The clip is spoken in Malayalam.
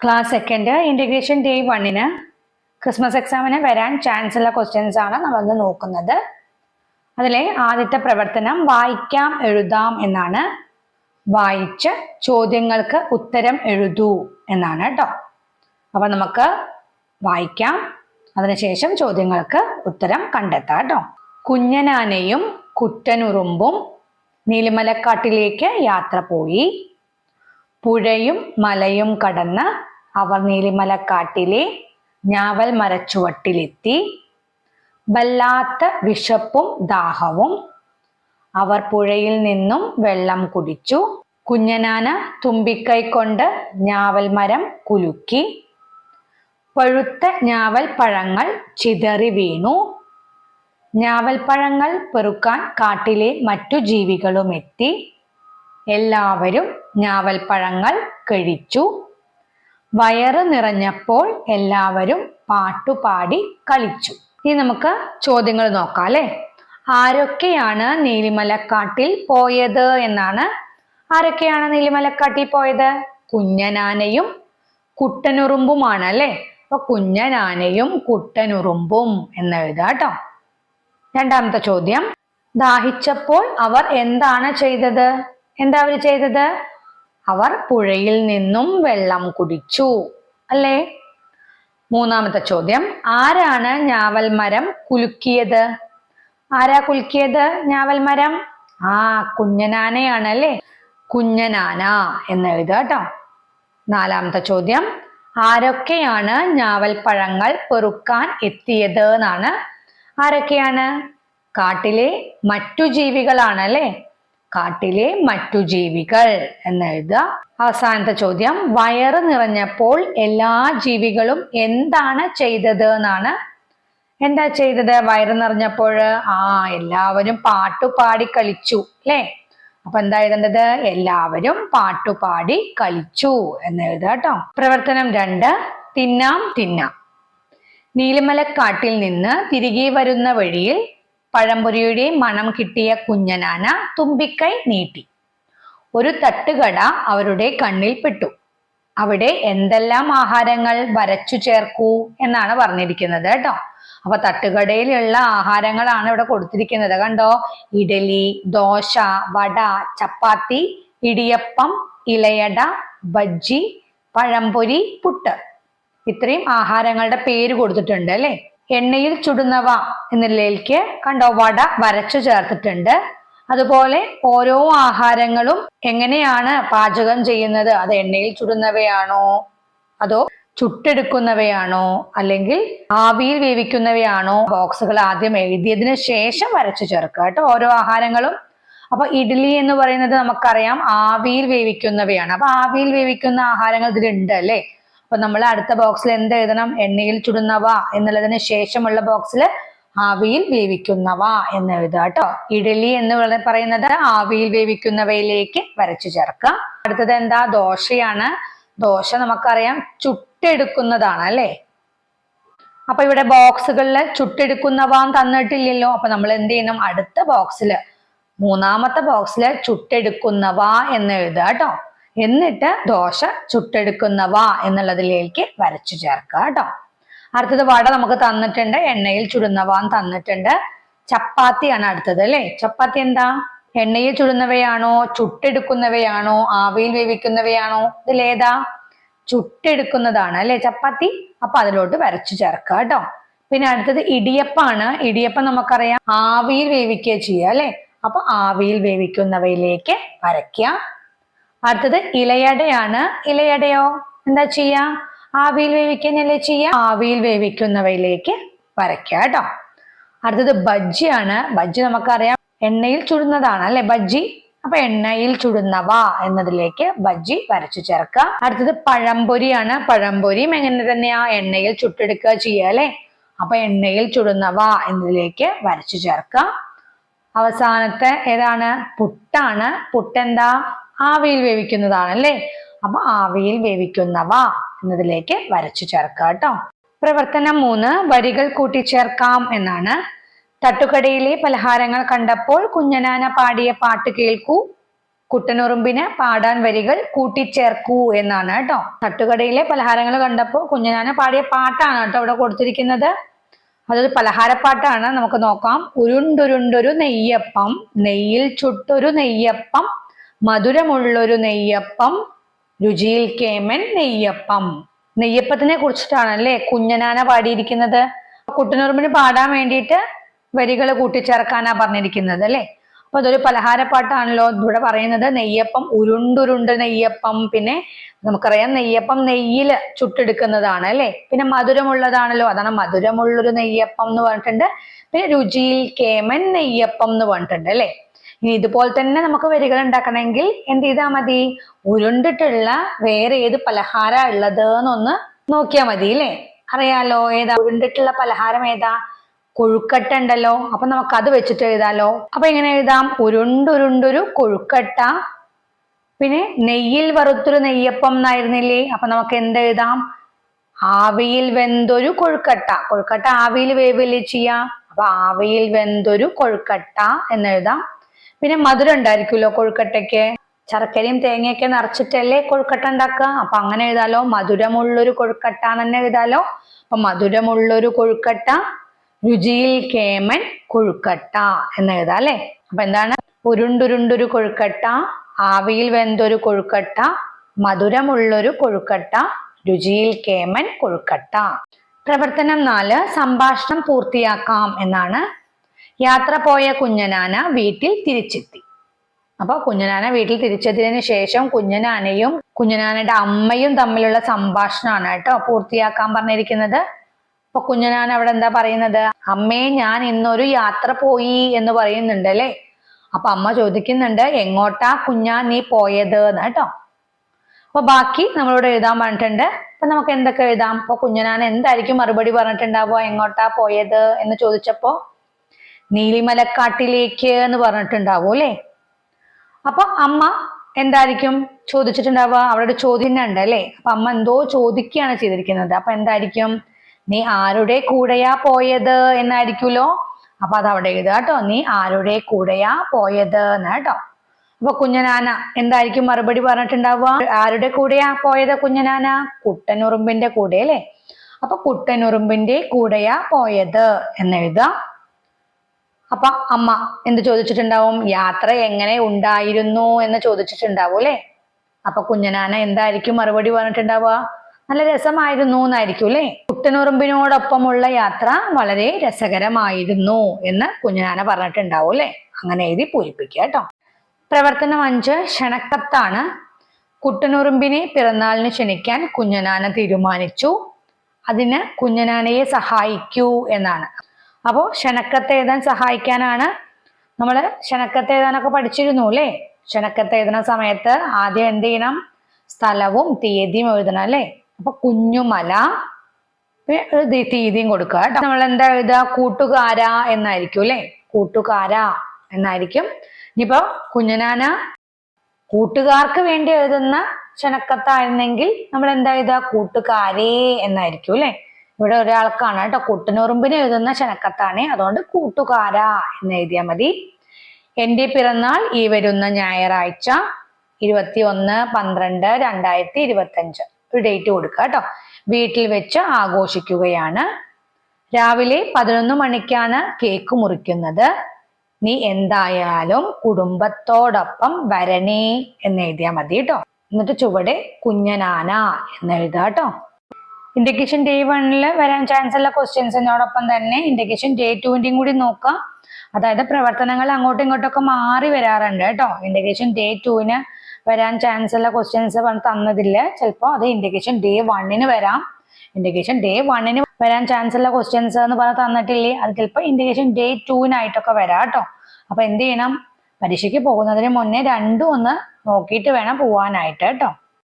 Class second integration day 1 Christmas എക്സാമിന് വരാൻ ചാൻസ് ഉള്ള ക്വസ്റ്റ്യൻസ് ആണ് നമ്മൾ നോക്കുന്നത്. അതിലെ ആദ്യത്തെ പ്രവർത്തനം വായിക്കാം എഴുതാം എന്നാണ്. വായിച്ച് ചോദ്യങ്ങൾക്ക് ഉത്തരം എഴുതൂ എന്നാണ് കേട്ടോ. അപ്പൊ നമുക്ക് വായിക്കാം, അതിനുശേഷം ചോദ്യങ്ങൾക്ക് ഉത്തരം കണ്ടെത്താം കേട്ടോ. കുഞ്ഞനാനയും കുട്ടനുറുമ്പും നീലിമലക്കാട്ടിലേക്ക് യാത്ര പോയി. പുഴയും മലയും കടന്ന് അവർ നീലിമലക്കാട്ടിലെ ഞാവൽ മരച്ചുവട്ടിലെത്തി. വല്ലാത്ത വിശപ്പും ദാഹവും. അവർ പുഴയിൽ നിന്നും വെള്ളം കുടിച്ചു. കുഞ്ഞനാന തുമ്പിക്കൈ കൊണ്ട് ഞാവൽ മരം കുലുക്കി. പഴുത്ത ഞാവൽ പഴങ്ങൾ ചിതറി വീണു. ഞാവൽ പഴങ്ങൾ പെറുക്കാൻ കാട്ടിലെ മറ്റു ജീവികളും എത്തി. എല്ലാവരും ഞാവൽ പഴങ്ങൾ കഴിച്ചു. വയറ് നിറഞ്ഞപ്പോൾ എല്ലാവരും പാട്ടുപാടി കളിച്ചു. ഇനി നമുക്ക് ചോദ്യങ്ങൾ നോക്കാം അല്ലെ. ആരൊക്കെയാണ് നീലിമലക്കാട്ടിൽ പോയത് എന്നാണ്. ആരൊക്കെയാണ് നീലിമലക്കാട്ടിൽ പോയത്? കുഞ്ഞനാനയും കുട്ടനുറുമ്പുമാണ് അല്ലെ. അപ്പൊ കുഞ്ഞനാനയും കുട്ടനുറുമ്പും എന്ന് എഴുതാം കേട്ടോ. രണ്ടാമത്തെ ചോദ്യം, ദാഹിച്ചപ്പോൾ അവർ എന്താണ് ചെയ്തത്? എന്താ അവർ ചെയ്തത്? അവർ പുഴയിൽ നിന്നും വെള്ളം കുടിച്ചു അല്ലേ. മൂന്നാമത്തെ ചോദ്യം, ആരാണ് ഞാവൽ മരം കുലുക്കിയത്? ആരാ കുലുക്കിയത് ഞാവൽ മരം? കുഞ്ഞനാനയാണ് അല്ലേ. കുഞ്ഞനാന എന്ന് എഴുതുക കേട്ടോ. നാലാമത്തെ ചോദ്യം, ആരൊക്കെയാണ് ഞാവൽ പഴങ്ങൾ പെറുക്കാൻ എത്തിയത് എന്നാണ്. ആരൊക്കെയാണ്? കാട്ടിലെ മറ്റു ജീവികളാണ് അല്ലേ. കാട്ടിലെ മറ്റു ജീവികൾ എന്ന് എഴുതുക. അവസാനത്തെ ചോദ്യം, വയറ് നിറഞ്ഞപ്പോൾ എല്ലാ ജീവികളും എന്താണ് ചെയ്തത് എന്നാണ്. എന്താ ചെയ്തത് വയറ് നിറഞ്ഞപ്പോൾ? എല്ലാവരും പാട്ടുപാടി കളിച്ചു അല്ലേ. അപ്പൊ എന്താ എഴുതേണ്ടത്? എല്ലാവരും പാട്ടുപാടി കളിച്ചു എന്ന് എഴുതുക കേട്ടോ. പ്രവർത്തനം 2, തിന്നാം തിന്നാം. നീലിമലക്കാട്ടിൽ നിന്ന് തിരികെ വരുന്ന വഴിയിൽ പഴംപൊരിയുടെ മണം കിട്ടിയ കുഞ്ഞനാന തുമ്പിക്കൈ നീട്ടി. ഒരു തട്ടുകട അവരുടെ കണ്ണിൽ പെട്ടു. അവിടെ എന്തെല്ലാം ആഹാരങ്ങൾ വരച്ചു ചേർക്കൂ എന്നാണ് പറഞ്ഞിരിക്കുന്നത് കേട്ടോ. അപ്പൊ തട്ടുകടയിലുള്ള ആഹാരങ്ങളാണ് ഇവിടെ കൊടുത്തിരിക്കുന്നത് കണ്ടോ. ഇഡലി, ദോശ, വട, ചപ്പാത്തി, ഇടിയപ്പം, ഇലയട, ബജ്ജി, പഴംപൊരി, പുട്ട്. ഇത്രയും ആഹാരങ്ങളുടെ പേര് കൊടുത്തിട്ടുണ്ട് അല്ലെ. എണ്ണയിൽ ചുടുന്നവ എന്നുള്ളതിലേക്ക് കണ്ടോ വട വരച്ചു ചേർത്തിട്ടുണ്ട്. അതുപോലെ ഓരോ ആഹാരങ്ങളും എങ്ങനെയാണ് പാചകം ചെയ്യുന്നത്? അത് എണ്ണയിൽ ചുടുന്നവയാണോ അതോ ചുട്ടെടുക്കുന്നവയാണോ അല്ലെങ്കിൽ ആവിയിൽ വേവിക്കുന്നവയാണോ? ബോക്സുകൾ ആദ്യം എഴുതിയതിനു ശേഷം വരച്ചു ചേർക്കുക കേട്ടോ ഓരോ ആഹാരങ്ങളും. അപ്പൊ ഇഡ്ഡലി എന്ന് പറയുന്നത് നമുക്കറിയാം ആവിയിൽ വേവിക്കുന്നവയാണ്. അപ്പൊ ആവിയിൽ വേവിക്കുന്ന ആഹാരങ്ങൾ ഇതിലുണ്ട് അല്ലെ. അപ്പൊ നമ്മൾ അടുത്ത ബോക്സിൽ എന്ത് എഴുതണം? എണ്ണയിൽ ചുടുന്നവ എന്നുള്ളതിന് ശേഷമുള്ള ബോക്സിൽ ആവിയിൽ വേവിക്കുന്നവ എന്ന് എഴുതുക കേട്ടോ. ഇഡലി എന്ന് പറയുന്നത് ആവിയിൽ വേവിക്കുന്നവയിലേക്ക് വരച്ചു ചേർക്കുക. അടുത്തത് എന്താ? ദോശയാണ്. ദോശ നമുക്കറിയാം ചുട്ടെടുക്കുന്നതാണ് അല്ലെ. അപ്പൊ ഇവിടെ ബോക്സുകളിൽ ചുട്ടെടുക്കുന്നവ തന്നിട്ടില്ലല്ലോ. അപ്പൊ നമ്മൾ എന്ത് ചെയ്യണം? അടുത്ത ബോക്സിൽ മൂന്നാമത്തെ ബോക്സിൽ ചുട്ടെടുക്കുന്നവ എന്ന് എഴുതുക കേട്ടോ. എന്നിട്ട് ദോശ ചുട്ടെടുക്കുന്നവ എന്നുള്ളതിലേക്ക് വരച്ചു ചേർക്കുക കേട്ടോ. അടുത്തത് വട നമുക്ക് തന്നിട്ടുണ്ട്. എണ്ണയിൽ ചുടുന്നവ തന്നിട്ടുണ്ട്. ചപ്പാത്തിയാണ് അടുത്തത് അല്ലെ. ചപ്പാത്തി എന്താ? എണ്ണയിൽ ചുടുന്നവയാണോ ചുട്ടെടുക്കുന്നവയാണോ ആവിയിൽ വേവിക്കുന്നവയാണോ? ഇതിലേതാ? ചുട്ടെടുക്കുന്നതാണ് അല്ലെ ചപ്പാത്തി. അപ്പൊ അതിലോട്ട് വരച്ചു ചേർക്കുക കേട്ടോ. പിന്നെ അടുത്തത് ഇടിയപ്പാണ്. ഇടിയപ്പം നമുക്കറിയാം ആവിയിൽ വേവിക്കുക ചെയ്യുക അല്ലെ. അപ്പൊ ആവിയിൽ വേവിക്കുന്നവയിലേക്ക് വരയ്ക്കുക. അടുത്തത് ഇലയടയാണ്. ഇലയടയോ എന്താ ചെയ്യാ? ആവിയിൽ വേവിക്കുന്നല്ലേ ചെയ്യാ. ആവിയിൽ വേവിക്കുന്നവയിലേക്ക് വരയ്ക്കുക കേട്ടോ. അടുത്തത് ബജ്ജിയാണ്. ബജ്ജി നമുക്കറിയാം എണ്ണയിൽ ചുടുന്നതാണ് അല്ലെ ബജ്ജി. അപ്പൊ എണ്ണയിൽ ചുടുന്നവ എന്നതിലേക്ക് ബജ്ജി വരച്ചു ചേർക്കുക. അടുത്തത് പഴംപൊരിയാണ്. പഴംപൊരിയും എങ്ങനെ തന്നെയാ? എണ്ണയിൽ ചുട്ടെടുക്കുക ചെയ്യുക അല്ലെ. അപ്പൊ എണ്ണയിൽ ചുടുന്നവ എന്നതിലേക്ക് വരച്ചു ചേർക്കുക. അവസാനത്തെ ഏതാണ്? പുട്ടാണ്. പുട്ടെന്താ? ആവിയിൽ വേവിക്കുന്നതാണ് അല്ലേ. അപ്പൊ ആവിയിൽ വേവിക്കുന്നവ എന്നതിലേക്ക് വരച്ചു ചേർക്കുക കേട്ടോ. പ്രവർത്തനം 3, വരികൾ കൂട്ടിച്ചേർക്കാം എന്നാണ്. തട്ടുകടയിലെ പലഹാരങ്ങൾ കണ്ടപ്പോൾ കുഞ്ഞനാന പാടിയ പാട്ട് കേൾക്കൂ. കുട്ടനുറുമ്പിന് പാടാൻ വരികൾ കൂട്ടിച്ചേർക്കൂ എന്നാണ് കേട്ടോ. തട്ടുകടയിലെ പലഹാരങ്ങൾ കണ്ടപ്പോൾ കുഞ്ഞനാന പാടിയ പാട്ടാണ് കേട്ടോ ഇവിടെ കൊടുത്തിരിക്കുന്നത്. അതൊരു പലഹാരപ്പാട്ടാണ്. നമുക്ക് നോക്കാം. ഉരുണ്ടുരുണ്ടൊരു നെയ്യപ്പം, നെയ്യിൽ ചുട്ടൊരു നെയ്യപ്പം, മധുരമുള്ളൊരു നെയ്യപ്പം, രുചിയിൽ കേമൻ നെയ്യപ്പം. നെയ്യപ്പത്തിനെ കുറിച്ചിട്ടാണ് അല്ലേ കുഞ്ഞനാന പാടിയിരിക്കുന്നത്. കുട്ടനുറുമ്പിന് പാടാൻ വേണ്ടിയിട്ട് വരികൾ കൂട്ടിച്ചേർക്കാനാ പറഞ്ഞിരിക്കുന്നത് അല്ലേ. അപ്പൊ അതൊരു പലഹാരപ്പാട്ടാണല്ലോ. ഇവിടെ പറയുന്നത് നെയ്യപ്പം, ഉരുണ്ടുരുണ്ട് നെയ്യപ്പം. പിന്നെ നമുക്കറിയാം നെയ്യപ്പം നെയ്യിൽ ചുട്ടെടുക്കുന്നതാണ് അല്ലെ. പിന്നെ മധുരമുള്ളതാണല്ലോ, അതാണ് മധുരമുള്ളൊരു നെയ്യപ്പം എന്ന് പറഞ്ഞിട്ടുണ്ട്. പിന്നെ രുചിയിൽ കേമൻ നെയ്യപ്പം എന്ന് പറഞ്ഞിട്ടുണ്ട് അല്ലെ. ഇനി ഇതുപോലെ തന്നെ നമുക്ക് വരികൾ ഉണ്ടാക്കണമെങ്കിൽ എന്ത് ചെയ്താൽ മതി, ഉരുണ്ടിട്ടുള്ള വേറെ ഏത് പലഹാര ഉള്ളത് എന്നൊന്ന് നോക്കിയാൽ മതി അല്ലേ. അറിയാലോ ഏതാ ഉരുണ്ടിട്ടുള്ള പലഹാരം ഏതാ, കൊഴുക്കട്ട ഉണ്ടല്ലോ. അപ്പൊ നമുക്ക് അത് വെച്ചിട്ട് എഴുതാലോ. അപ്പൊ എങ്ങനെ എഴുതാം, ഉരുണ്ടുരുണ്ടൊരു കൊഴുക്കട്ട, പിന്നെ നെയ്യിൽ വറുത്തൊരു നെയ്യപ്പം എന്നായിരുന്നില്ലേ. അപ്പൊ നമുക്ക് എന്തെഴുതാം, ആവിയിൽ വെന്തൊരു കൊഴുക്കട്ട. കൊഴുക്കട്ട ആവിയിൽ വേവില്ലേ ചെയ്യാം. അപ്പൊ ആവിയിൽ വെന്തൊരു കൊഴുക്കട്ട എന്നെഴുതാം. പിന്നെ മധുരം ഉണ്ടായിരിക്കുമല്ലോ കൊഴുക്കട്ടയ്ക്ക്, ശർക്കരയും തേങ്ങയൊക്കെ നിറച്ചിട്ടല്ലേ കൊഴുക്കട്ട ഉണ്ടാക്കുക. അപ്പൊ അങ്ങനെ എഴുതാലോ, മധുരമുള്ളൊരു കൊഴുക്കട്ട എന്ന് എഴുതാലോ. അപ്പൊ മധുരമുള്ളൊരു കൊഴുക്കട്ട, രുചിയിൽ കേമൻ കൊഴുക്കട്ട എന്ന് എഴുതാം അല്ലെ. അപ്പൊ എന്താണ്, ഉരുണ്ടുരുണ്ടൊരു കൊഴുക്കട്ട, ആവിയിൽ വെന്തൊരു കൊഴുക്കട്ട, മധുരമുള്ളൊരു കൊഴുക്കട്ട, രുചിയിൽ കേമൻ കൊഴുക്കട്ട. പ്രവർത്തനം 4, സംഭാഷണം പൂർത്തിയാക്കാം എന്നാണ്. യാത്ര പോയ കുഞ്ഞനാന വീട്ടിൽ തിരിച്ചെത്തി. അപ്പൊ കുഞ്ഞനാന വീട്ടിൽ തിരിച്ചെത്തിയതിനു ശേഷം കുഞ്ഞനാനയും കുഞ്ഞനാനയുടെ അമ്മയും തമ്മിലുള്ള സംഭാഷണമാണ് കേട്ടോ പൂർത്തിയാക്കാൻ പറഞ്ഞിരിക്കുന്നത്. അപ്പൊ കുഞ്ഞനാന അവിടെ എന്താ പറയുന്നത്, അമ്മേ ഞാൻ ഇന്നൊരു യാത്ര പോയി എന്ന് പറയുന്നുണ്ട് അല്ലെ. അപ്പൊ അമ്മ ചോദിക്കുന്നുണ്ട്, എങ്ങോട്ടാ കുഞ്ഞാ നീ പോയത് എന്ന് കേട്ടോ. അപ്പൊ ബാക്കി നമ്മളോട് എഴുതാൻ പറഞ്ഞിട്ടുണ്ട്. അപ്പൊ നമുക്ക് എന്തൊക്കെ എഴുതാം. അപ്പൊ കുഞ്ഞനാന എന്തായിരിക്കും മറുപടി പറഞ്ഞിട്ടുണ്ടാവുക, എങ്ങോട്ടാ പോയത് എന്ന് ചോദിച്ചപ്പോ നീലിമലക്കാട്ടിലേക്ക് എന്ന് പറഞ്ഞിട്ടുണ്ടാവും അല്ലെ. അപ്പൊ അമ്മ എന്തായിരിക്കും ചോദിച്ചിട്ടുണ്ടാവുക, അവിടെ ഒരു ചോദ്യം ഉണ്ട് അല്ലെ. അപ്പൊ അമ്മ എന്തോ ചോദിക്കുകയാണ് ചെയ്തിരിക്കുന്നത്. അപ്പൊ എന്തായിരിക്കും, നീ ആരുടെ കൂടെയാ പോയത് എന്നായിരിക്കുമല്ലോ. അപ്പൊ അത് അവിടെ എഴുതുക കേട്ടോ, നീ ആരുടെ കൂടെയാ പോയത് എന്ന് കേട്ടോ. അപ്പൊ കുഞ്ഞനാന എന്തായിരിക്കും മറുപടി പറഞ്ഞിട്ടുണ്ടാവുക, ആരുടെ കൂടെയാ പോയത് കുഞ്ഞനാന, കുട്ടനുറുമ്പിന്റെ കൂടെ അല്ലെ. അപ്പൊ കുട്ടനുറുമ്പിന്റെ കൂടെയാ പോയത് എന്നെഴുതാം. അപ്പൊ അമ്മ എന്ത് ചോദിച്ചിട്ടുണ്ടാവും, യാത്ര എങ്ങനെ ഉണ്ടായിരുന്നു എന്ന് ചോദിച്ചിട്ടുണ്ടാവും അല്ലെ. അപ്പൊ കുഞ്ഞനാന എന്തായിരിക്കും മറുപടി പറഞ്ഞിട്ടുണ്ടാവുക, നല്ല രസമായിരുന്നു എന്നായിരിക്കും അല്ലെ. കുട്ടനുറുമ്പിനോടൊപ്പമുള്ള യാത്ര വളരെ രസകരമായിരുന്നു എന്ന് കുഞ്ഞനാന പറഞ്ഞിട്ടുണ്ടാവും അല്ലെ. അങ്ങനെ എഴുതി പൂരിപ്പിക്കുക കേട്ടോ. പ്രവർത്തനം 5, ക്ഷണക്കത്താണ്. കുട്ടനുറുമ്പിനെ പിറന്നാളിന് ക്ഷണിക്കാൻ കുഞ്ഞനാന തീരുമാനിച്ചു. അതിന് കുഞ്ഞനാനയെ സഹായിക്കൂ എന്നാണ്. അപ്പോൾ ക്ഷണക്കത്ത് എഴുതാൻ സഹായിക്കാനാണ്. നമ്മൾ ക്ഷണക്കത്ത് എഴുതാനൊക്കെ പഠിച്ചിരുന്നു അല്ലേ. ക്ഷണക്കത്ത് എഴുതുന്ന സമയത്ത് ആദ്യം എന്ത് ചെയ്യണം, സ്ഥലവും തീയതിയും എഴുതണം അല്ലേ. അപ്പൊ കുഞ്ഞുമല, ഒരു തീയതിയും കൊടുക്കുക കേട്ടോ. നമ്മൾ എന്താ എഴുതുക, കൂട്ടുകാരാ എന്നായിരിക്കും അല്ലെ. കൂട്ടുകാരാ എന്നായിരിക്കും. ഇനിയിപ്പോ കുഞ്ഞനാന കൂട്ടുകാർക്ക് വേണ്ടി എഴുതുന്ന ക്ഷണക്കത്തായിരുന്നെങ്കിൽ നമ്മൾ എന്താ എഴുതുക, കൂട്ടുകാരേ എന്നായിരിക്കും അല്ലെ. ഇവിടെ ഒരാൾക്കാണ് കേട്ടോ, കുട്ടനുറുമ്പിന് എഴുതുന്ന ക്ഷണക്കത്താണ്, അതുകൊണ്ട് കൂട്ടുകാരാ എന്ന് എഴുതിയാൽ മതി. എന്റെ പിറന്നാൾ ഈ വരുന്ന ഞായറാഴ്ച 21/12/2025 ഒരു ഡേറ്റ് കൊടുക്കുക കേട്ടോ. വീട്ടിൽ വെച്ച് ആഘോഷിക്കുകയാണ്. രാവിലെ 11 മണിക്കാണ് കേക്ക് മുറിക്കുന്നത്. നീ എന്തായാലും കുടുംബത്തോടൊപ്പം വരണേ എന്ന് എഴുതിയാൽ മതി കേട്ടോ. എന്നിട്ട് ചുവടെ കുഞ്ഞനാന എന്ന് എഴുതുക കേട്ടോ. ഇൻഡിക്കേഷൻ ഡേ 1 വരാൻ ചാൻസ് ഉള്ള ക്വസ്റ്റ്യൻസിനോടൊപ്പം തന്നെ ഇൻഡിക്കേഷൻ ഡേ 2 കൂടി നോക്കാം. അതായത് പ്രവർത്തനങ്ങൾ അങ്ങോട്ടും ഇങ്ങോട്ടൊക്കെ മാറി വരാറുണ്ട് കേട്ടോ. ഇൻഡിക്കേഷൻ ഡേ 2 വരാൻ ചാൻസ് ഉള്ള ക്വസ്റ്റ്യൻസ് തന്നതില്ല, ചിലപ്പോൾ അത് ഇൻഡിക്കേഷൻ ഡേ 1 വരാം. ഇൻഡിക്കേഷൻ ഡേ 1 വരാൻ ചാൻസ് ഉള്ള ക്വസ്റ്റ്യൻസ് എന്ന് പറഞ്ഞാൽ തന്നിട്ടില്ലേ, അത് ചിലപ്പോൾ ഇൻഡിക്കേഷൻ ഡേ 2 വരാം കേട്ടോ. അപ്പൊ എന്ത് ചെയ്യണം, പരീക്ഷയ്ക്ക് പോകുന്നതിന് മുന്നേ രണ്ടും ഒന്ന് നോക്കിയിട്ട് വേണം പോവാനായിട്ട് കേട്ടോ.